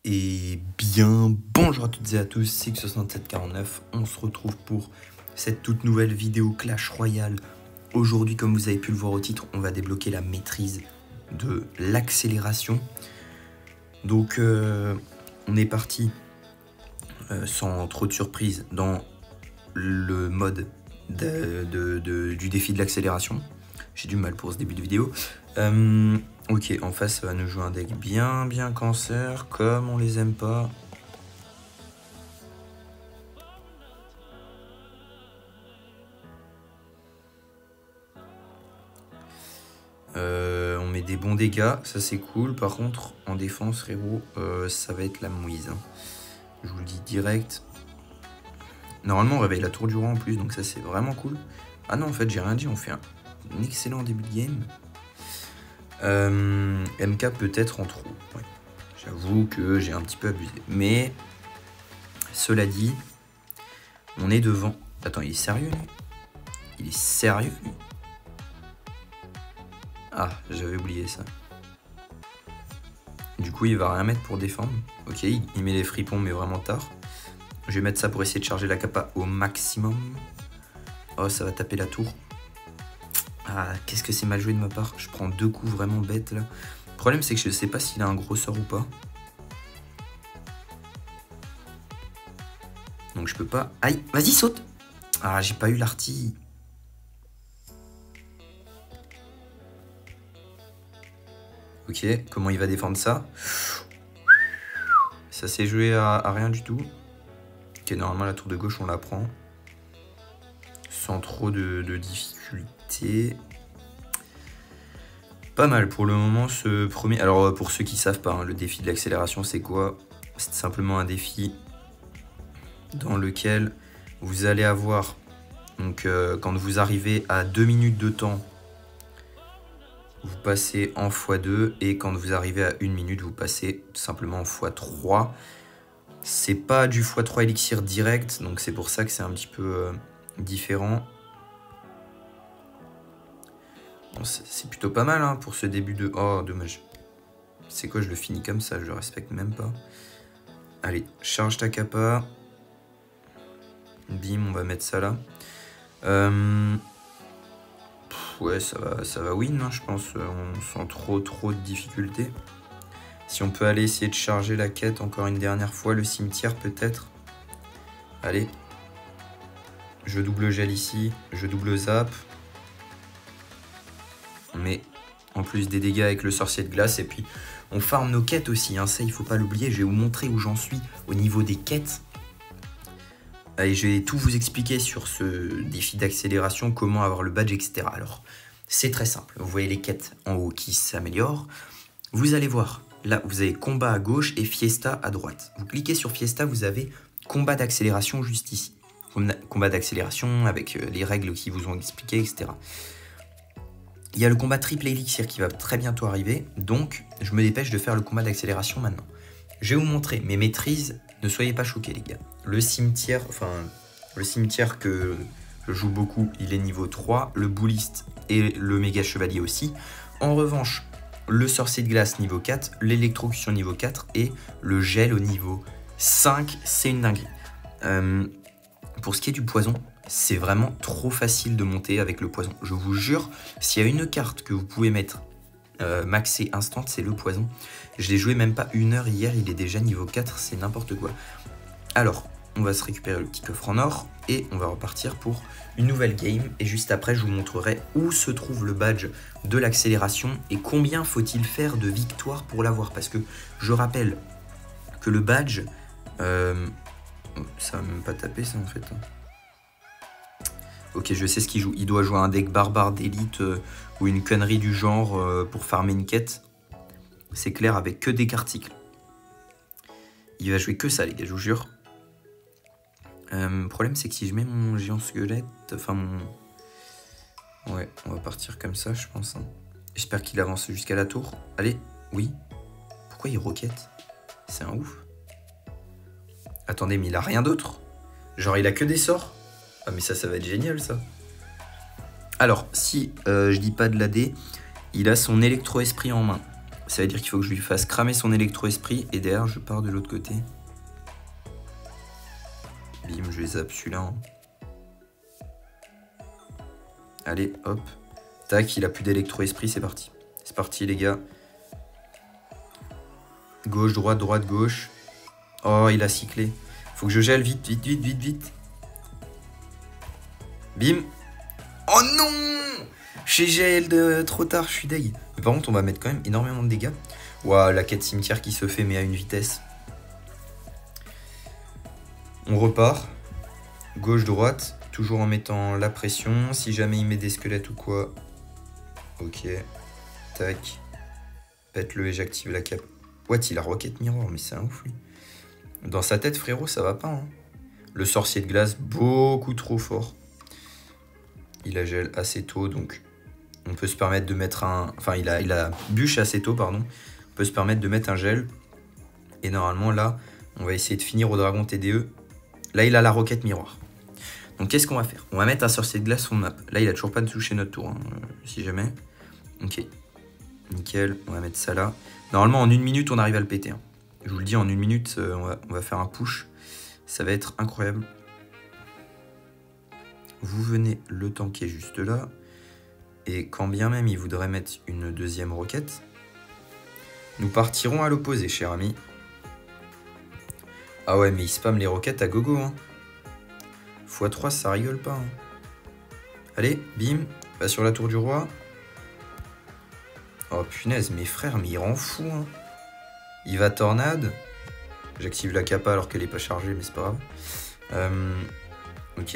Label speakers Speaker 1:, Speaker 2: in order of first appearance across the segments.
Speaker 1: Et bien, bonjour à toutes et à tous, c'est X6749, on se retrouve pour cette toute nouvelle vidéo Clash Royale. Aujourd'hui, comme vous avez pu le voir au titre, on va débloquer la maîtrise de l'accélération. Donc, on est parti sans trop de surprise dans le mode du défi de l'accélération. J'ai du mal pour ce début de vidéo. Ok, en face, ça va nous jouer un deck bien cancer, comme on les aime pas. On met des bons dégâts, ça c'est cool. Par contre, en défense, frérot, ça va être la mouise. Hein. Je vous le dis direct. Normalement, on réveille la tour du roi en plus, donc ça c'est vraiment cool. Ah non, en fait, j'ai rien dit, on fait un excellent début de game. MK peut-être en trop. Ouais. J'avoue que j'ai un petit peu abusé. Mais, cela dit, on est devant. Attends, il est sérieux, lui? Il est sérieux, lui? Ah, j'avais oublié ça. Du coup, il va rien mettre pour défendre. Ok, il met les fripons, mais vraiment tard. Je vais mettre ça pour essayer de charger la capa au maximum. Oh, ça va taper la tour. Ah, qu'est-ce que c'est mal joué de ma part. Je prends deux coups vraiment bêtes, là. Le problème, c'est que je sais pas s'il a un gros sort ou pas. Donc, je peux pas... Aïe, vas-y, saute. Ah, j'ai pas eu l'artille. Ok, comment il va défendre ça? Ça s'est joué à rien du tout. Ok, normalement la tour de gauche on la prend. Sans trop de difficultés. Pas mal pour le moment ce premier... Alors pour ceux qui savent pas, hein, le défi de l'accélération c'est quoi? C'est simplement un défi dans lequel vous allez avoir... Donc quand vous arrivez à 2 minutes de temps, vous passez en x2 et quand vous arrivez à 1 minute, vous passez tout simplement en x3. C'est pas du x3 élixir direct, donc c'est pour ça que c'est un petit peu différent. Bon, c'est plutôt pas mal hein, pour ce début de... Oh, dommage. C'est quoi, je le finis comme ça, je le respecte même pas. Allez, charge ta capa. Bim, on va mettre ça là. Ouais, ça va win, hein, je pense, sans trop de difficultés. Si on peut aller essayer de charger la quête encore une dernière fois, le cimetière peut-être. Allez. Je double gel ici, je double zap. On met en plus des dégâts avec le sorcier de glace et puis on farm nos quêtes aussi, hein, ça il faut pas l'oublier. Je vais vous montrer où j'en suis au niveau des quêtes. Et je vais tout vous expliquer sur ce défi d'accélération, comment avoir le badge, etc. Alors, c'est très simple. Vous voyez les quêtes en haut qui s'améliorent. Vous allez voir, là, vous avez combat à gauche et fiesta à droite. Vous cliquez sur fiesta, vous avez combat d'accélération juste ici. Combat d'accélération avec les règles qui vous ont expliquées, etc. Il y a le combat triple élixir qui va très bientôt arriver. Donc, je me dépêche de faire le combat d'accélération maintenant. Je vais vous montrer mes maîtrises. Ne soyez pas choqués les gars. Le cimetière que je joue beaucoup, il est niveau 3. Le bouliste et le méga chevalier aussi. En revanche, le sorcier de glace niveau 4, l'électrocution niveau 4 et le gel au niveau 5, c'est une dinguerie. Pour ce qui est du poison, c'est vraiment trop facile de monter avec le poison. Je vous jure, s'il y a une carte que vous pouvez mettre maxé instant, c'est le poison. Je l'ai joué même pas 1 heure hier, il est déjà niveau 4, c'est n'importe quoi. Alors, on va se récupérer le petit coffre en or et on va repartir pour une nouvelle game. Et juste après, je vous montrerai où se trouve le badge de l'accélération et combien faut-il faire de victoires pour l'avoir. Parce que je rappelle que le badge, ça va même pas taper ça en fait. Ok, je sais ce qu'il joue. Il doit jouer un deck barbare d'élite ou une connerie du genre pour farmer une quête. C'est clair, avec que des cartes cycles. Il va jouer que ça, les gars, je vous jure. Le problème, c'est que si je mets mon géant squelette... Enfin, mon... Ouais, on va partir comme ça, je pense. Hein. J'espère qu'il avance jusqu'à la tour. Allez, oui. Pourquoi il roquette? C'est un ouf. Attendez, mais il a rien d'autre? Genre, il a que des sorts? Ah, mais ça va être génial, ça. Alors, si je dis pas de l'AD, il a son électro-esprit en main. Ça veut dire qu'il faut que je lui fasse cramer son électro-esprit. Et derrière, je pars de l'autre côté. Bim, je les zappe celui-là. Hein. Allez, hop. Tac, il a plus d'électro-esprit, c'est parti. C'est parti, les gars. Gauche, droite, droite, gauche. Oh, il a cyclé. Faut que je gèle vite, vite, vite, vite, vite. Bim. Oh non! J'ai gel trop tard, je suis deg. Mais par contre, on va mettre quand même énormément de dégâts. Waouh, la quête cimetière qui se fait, mais à une vitesse. On repart. Gauche, droite. Toujours en mettant la pression. Si jamais il met des squelettes ou quoi. Ok. Tac. Pète-le et j'active la cape. What, il a Rocket Mirror, mais c'est un ouf lui. Dans sa tête, frérot, ça va pas. Hein. Le sorcier de glace, beaucoup trop fort. Il a gel assez tôt, donc on peut se permettre de mettre un... Enfin, il a bûche assez tôt, pardon. On peut se permettre de mettre un gel. Et normalement, là, on va essayer de finir au dragon TDE. Là, il a la Rocket Miroir. Donc, qu'est-ce qu'on va faire? On va mettre un sorcier de glace sur map. Là, il a toujours pas touché notre tour, hein, si jamais. Ok. Nickel, on va mettre ça là. Normalement, en 1 minute, on arrive à le péter. Hein. Je vous le dis, en 1 minute, on va faire un push. Ça va être incroyable. Vous venez le tanker juste là. Et quand bien même il voudrait mettre une deuxième roquette, nous partirons à l'opposé, cher ami. Ah ouais, mais il spam les roquettes à gogo. Hein. x3, ça rigole pas. Hein. Allez, bim, va sur la tour du roi. Oh punaise, mes frères, mais il rend fou. Hein. Il va tornade. J'active la capa alors qu'elle est pas chargée, mais c'est pas grave. Ok.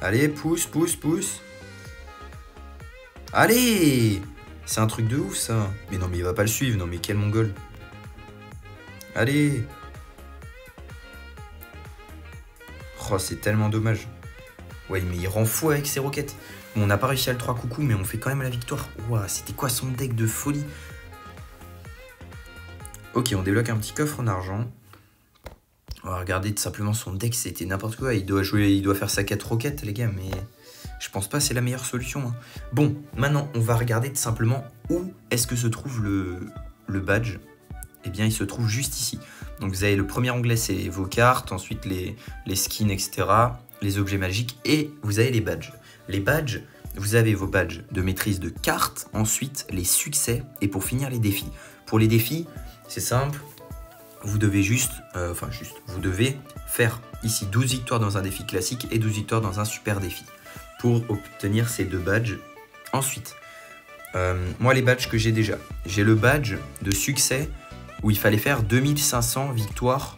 Speaker 1: Allez, pousse, pousse, pousse. Allez! C'est un truc de ouf, ça. Mais non, mais il va pas le suivre. Non, mais quel mongol. Allez! Oh, c'est tellement dommage. Ouais, mais il rend fou avec ses roquettes. Bon, on n'a pas réussi à le 3 coucou, mais on fait quand même la victoire. Ouah, c'était quoi son deck de folie? Ok, on débloque un petit coffre en argent. On va regarder tout simplement son deck, c'était n'importe quoi. Il doit faire sa quête roquette, les gars, mais je pense pas que c'est la meilleure solution. Hein. Bon, maintenant, on va regarder tout simplement où est-ce que se trouve le badge. Eh bien, il se trouve juste ici. Donc, vous avez le premier onglet, c'est vos cartes, ensuite les skins, etc., les objets magiques, et vous avez les badges. Les badges, vous avez vos badges de maîtrise de cartes, ensuite les succès, et pour finir, les défis. Pour les défis, c'est simple. Vous devez vous devez faire ici 12 victoires dans un défi classique et 12 victoires dans un super défi pour obtenir ces 2 badges. Ensuite, moi les badges que j'ai déjà, j'ai le badge de succès où il fallait faire 2500 victoires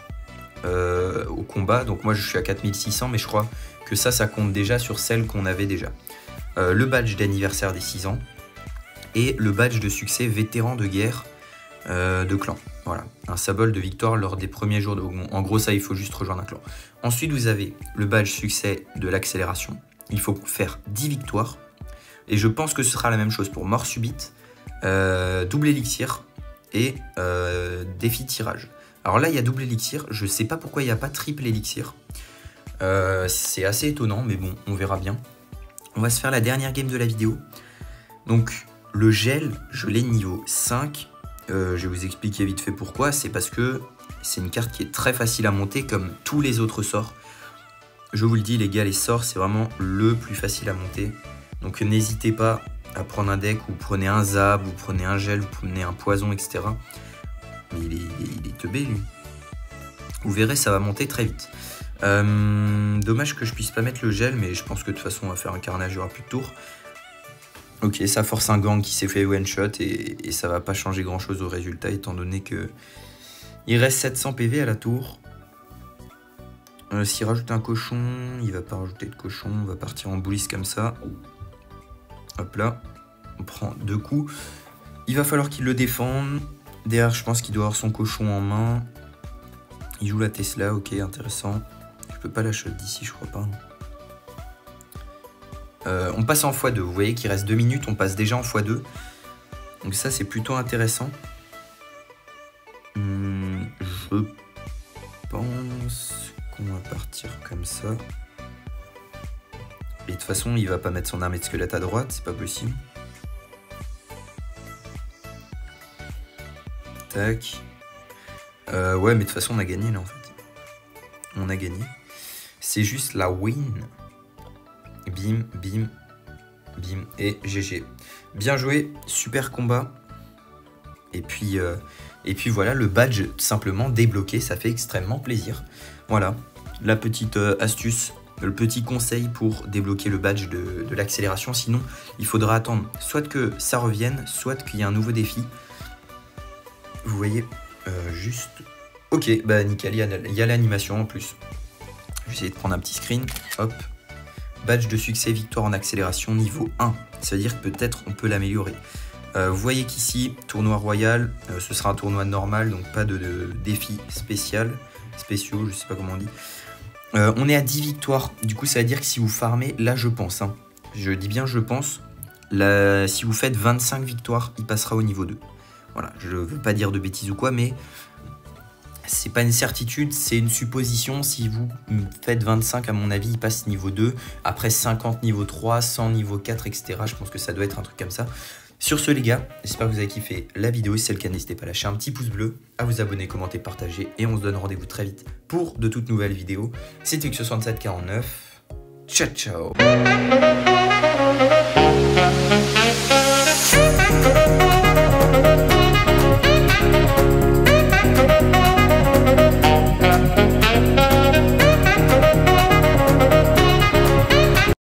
Speaker 1: au combat. Donc moi je suis à 4600, mais je crois que ça compte déjà sur celles qu'on avait déjà. Le badge d'anniversaire des 6 ans et le badge de succès vétéran de guerre de clan. Voilà, un symbole de victoire lors des premiers jours de... En gros, ça, il faut juste rejoindre un clan. Ensuite, vous avez le badge succès de l'accélération. Il faut faire 10 victoires. Et je pense que ce sera la même chose pour mort subite, double élixir et défi tirage. Alors là, il y a double élixir. Je sais pas pourquoi il n'y a pas triple élixir. C'est assez étonnant, mais bon, on verra bien. On va se faire la dernière game de la vidéo. Donc, le gel, je l'ai niveau 5. Je vais vous expliquer vite fait pourquoi. C'est parce que c'est une carte qui est très facile à monter comme tous les autres sorts. Je vous le dis les gars, les sorts c'est vraiment le plus facile à monter. Donc n'hésitez pas à prendre un deck, vous prenez un zap, vous prenez un gel, vous prenez un poison, etc. Mais il est teubé lui. Vous verrez, ça va monter très vite. Dommage que je puisse pas mettre le gel, mais je pense que de toute façon on va faire un carnage, il n'y aura plus de tour. Ok, ça force un gang qui s'est fait one shot et ça va pas changer grand chose au résultat étant donné que il reste 700 PV à la tour. S'il rajoute un cochon, il va pas rajouter de cochon, on va partir en boulisse comme ça. Hop là, on prend 2 coups. Il va falloir qu'il le défende. Derrière, je pense qu'il doit avoir son cochon en main. Il joue la Tesla, ok, intéressant. Je peux pas la shot d'ici, je crois pas. On passe en x2, vous voyez qu'il reste 2 minutes, on passe déjà en x2. Donc ça c'est plutôt intéressant. Je pense qu'on va partir comme ça. Et de toute façon il va pas mettre son armée de squelette à droite, c'est pas possible. Tac. Ouais, mais de toute façon, on a gagné là en fait. On a gagné. C'est juste la win. Bim, bim, bim et GG. Bien joué, super combat. Et puis voilà, le badge simplement débloqué, ça fait extrêmement plaisir. Voilà, la petite astuce, le petit conseil pour débloquer le badge de l'accélération. Sinon, il faudra attendre soit que ça revienne, soit qu'il y ait un nouveau défi. Vous voyez, juste... Ok, bah nickel, il y a l'animation en plus. Je vais essayer de prendre un petit screen. Hop. Badge de succès, victoire en accélération, niveau 1. Ça veut dire que peut-être on peut l'améliorer. Vous voyez qu'ici, tournoi royal, ce sera un tournoi normal, donc pas de défi spéciaux, je sais pas comment on dit. On est à 10 victoires, du coup ça veut dire que si vous farmez, là je pense, hein, je dis bien je pense, là, si vous faites 25 victoires, il passera au niveau 2. Voilà, je veux pas dire de bêtises ou quoi, mais c'est pas une certitude, c'est une supposition. Si vous faites 25, à mon avis, il passe niveau 2, après 50 niveau 3, 100 niveau 4, etc. Je pense que ça doit être un truc comme ça. Sur ce les gars, j'espère que vous avez kiffé la vidéo. Si c'est le cas, n'hésitez pas à lâcher un petit pouce bleu, à vous abonner, commenter, partager. Et on se donne rendez-vous très vite pour de toutes nouvelles vidéos. C'était X6749. Ciao, ciao.